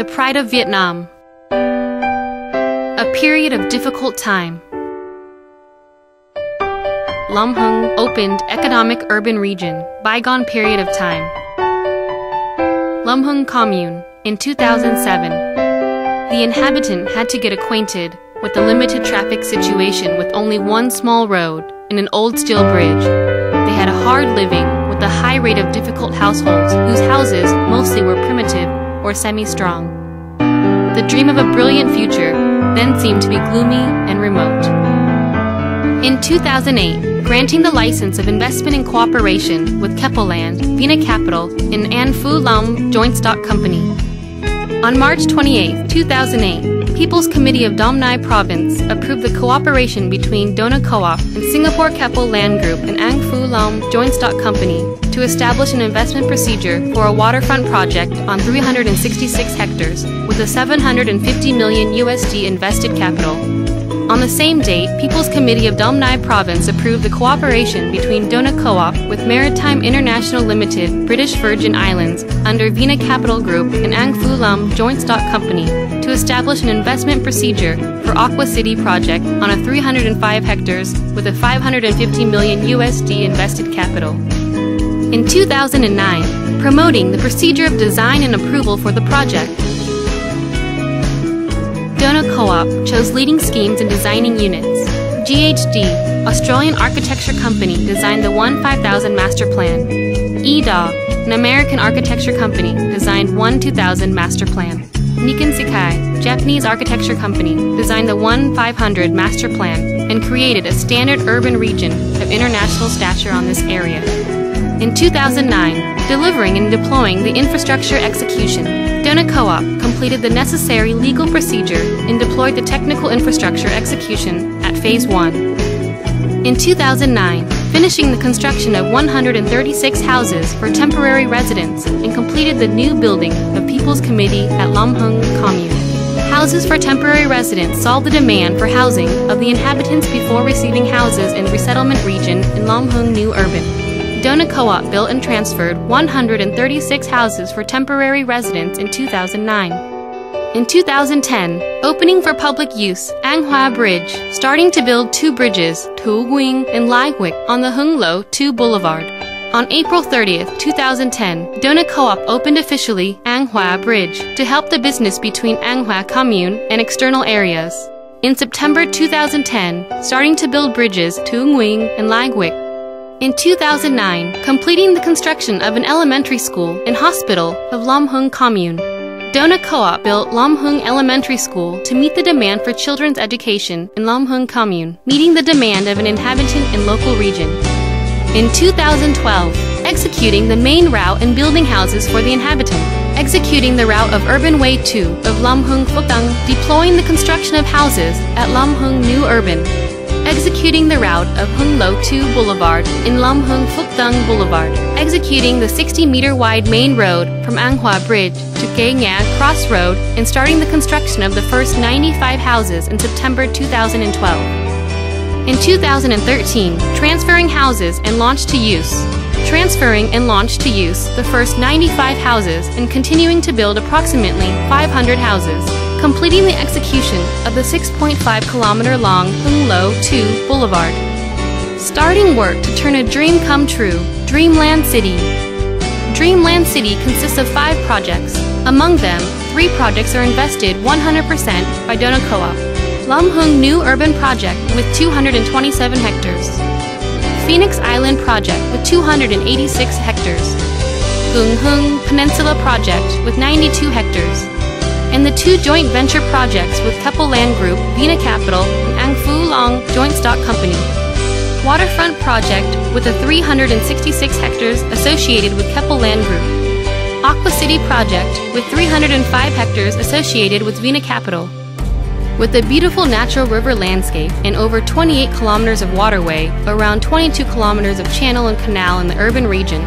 the pride of Vietnam. A period of difficult time. Long Hưng opened economic urban region, bygone period of time. Long Hưng Commune, in 2007. The inhabitant had to get acquainted with the limited traffic situation with only one small road and an old steel bridge. They had a hard living with a high rate of difficult households whose houses mostly were primitive or semi-strong. The dream of a brilliant future then seemed to be gloomy and remote. In 2008, granting the license of investment and cooperation with Dreamalnd, Vina Capital, and An Phu Long Joint Stock Company. On March 28, 2008, People's Committee of Đồng Nai Province approved the cooperation between DONACOOP and Singapore Keppel Land Group and An Phu Long Joint Stock Company to establish an investment procedure for a waterfront project on 366 hectares with a $750 million USD invested capital. On the same date, People's Committee of Đồng Nai Province approved the cooperation between DONACOOP with Maritime International Limited, British Virgin Islands, under Vina Capital Group and An Phu Long Joint Stock Company, to establish an investment procedure for Aqua City project on a 305 hectares with a $550 million USD invested capital. In 2009, promoting the procedure of design and approval for the project, DONACOOP chose leading schemes in designing units. GHD, Australian architecture company, designed the 1-5000 master plan. EDA, an American architecture company, designed 1-2000 master plan. Nikon Sekai, Japanese architecture company, designed the 1-500 master plan and created a standard urban region of international stature on this area. In 2009, delivering and deploying the infrastructure execution, DONACOOP completed the necessary legal procedure and deployed the technical infrastructure execution at Phase 1. In 2009, finishing the construction of 136 houses for temporary residents and completed the new building of People's Committee at Long Hưng Commune. Houses for temporary residents solved the demand for housing of the inhabitants before receiving houses in the resettlement region in Long Hưng New Urban. DONACOOP built and transferred 136 houses for temporary residents in 2009. In 2010, opening for public use, An Hoa Bridge, starting to build 2 bridges, Tu Nguyen and Lai Wick, on the Hung Lo 2 Boulevard. On April 30th, 2010, DONACOOP opened officially An Hoa Bridge to help the business between An Hoa Commune and external areas. In September 2010, starting to build bridges Tu Nguyen and Lai Wick. In 2009, completing the construction of an elementary school and hospital of Long Hưng Commune. DONACOOP built Long Hưng Elementary School to meet the demand for children's education in Long Hưng Commune, meeting the demand of an inhabitant in local region. In 2012, executing the main route and building houses for the inhabitant. Executing the route of Urban Way 2 of Long Hưng Phúc Tăng, deploying the construction of houses at Long Hưng New Urban. Executing the route of Hung Lo 2 Boulevard in Long Hưng Phúc Tăng Boulevard. Executing the 60-meter wide main road from An Hoa Bridge to Cây Nga Cross Road and starting the construction of the first 95 houses in September 2012. In 2013, transferring houses and launch to use. Transferring and launch to use the first 95 houses and continuing to build approximately 500 houses. Completing the execution of the 6.5-kilometer-long Hung Lo 2 Boulevard. Starting work to turn a dream come true, Dreamland City. Dreamland City consists of 5 projects. Among them, 3 projects are invested 100% by DONACOOP. Long Hưng New Urban Project with 227 hectares. Phoenix Island Project with 286 hectares. Long Hưng Peninsula Project with 92 hectares. And the 2 joint venture projects with Keppel Land Group, Vina Capital, and An Phu Long Joint Stock Company. Waterfront project with a 366 hectares associated with Keppel Land Group. Aqua City project with 305 hectares associated with Vina Capital. With a beautiful natural river landscape and over 28 kilometers of waterway, around 22 kilometers of channel and canal in the urban region,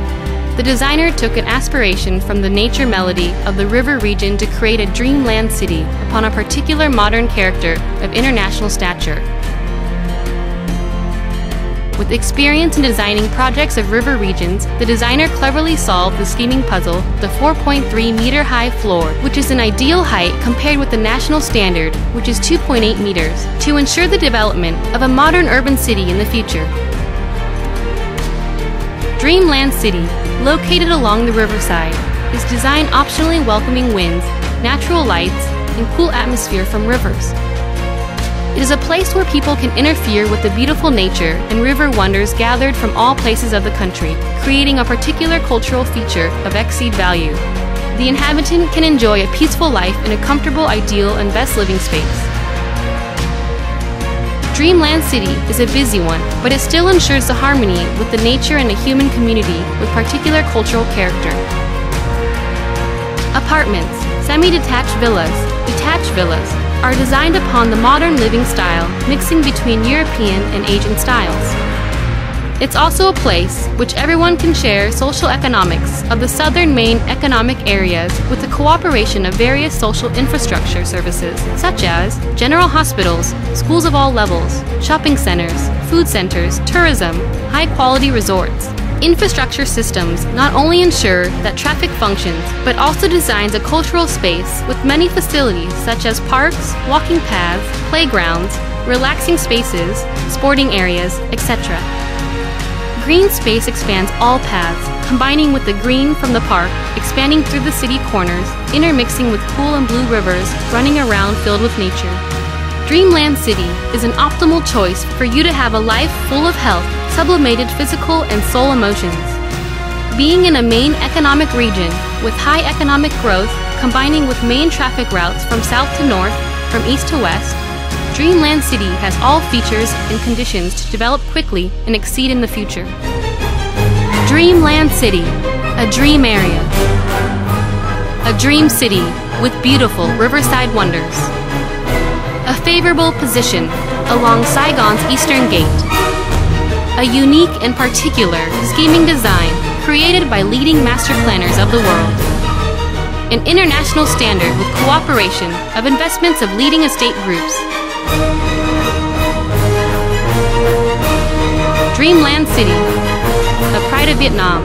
the designer took an aspiration from the nature melody of the river region to create a dreamland city upon a particular modern character of international stature. With experience in designing projects of river regions, the designer cleverly solved the scheming puzzle, the 4.3-meter-high floor, which is an ideal height compared with the national standard, which is 2.8 meters, to ensure the development of a modern urban city in the future. Dreamland City, located along the riverside, is designed optionally welcoming winds, natural lights, and cool atmosphere from rivers. It is a place where people can interfere with the beautiful nature and river wonders gathered from all places of the country, creating a particular cultural feature of exceed value. The inhabitant can enjoy a peaceful life in a comfortable, ideal, and best living space. Dreamland City is a busy one, but it still ensures the harmony with the nature and a human community with particular cultural character. Apartments, semi-detached villas, detached villas, are designed upon the modern living style, mixing between European and Asian styles. It's also a place which everyone can share social economics of the southern main economic areas with the cooperation of various social infrastructure services, such as general hospitals, schools of all levels, shopping centers, food centers, tourism, high-quality resorts. Infrastructure systems not only ensure that traffic functions, but also designs a cultural space with many facilities such as parks, walking paths, playgrounds, relaxing spaces, sporting areas, etc. Green space expands all paths, combining with the green from the park, expanding through the city corners, intermixing with cool and blue rivers running around filled with nature. Dreamland City is an optimal choice for you to have a life full of health, sublimated physical and soul emotions. Being in a main economic region with high economic growth, combining with main traffic routes from south to north, from east to west, Dreamland City has all features and conditions to develop quickly and exceed in the future. Dreamland City, a dream area. A dream city with beautiful riverside wonders. A favorable position along Saigon's eastern gate. A unique and particular scheming design created by leading master planners of the world. An international standard with cooperation of investments of leading estate groups. Dreamland City, a pride of Vietnam.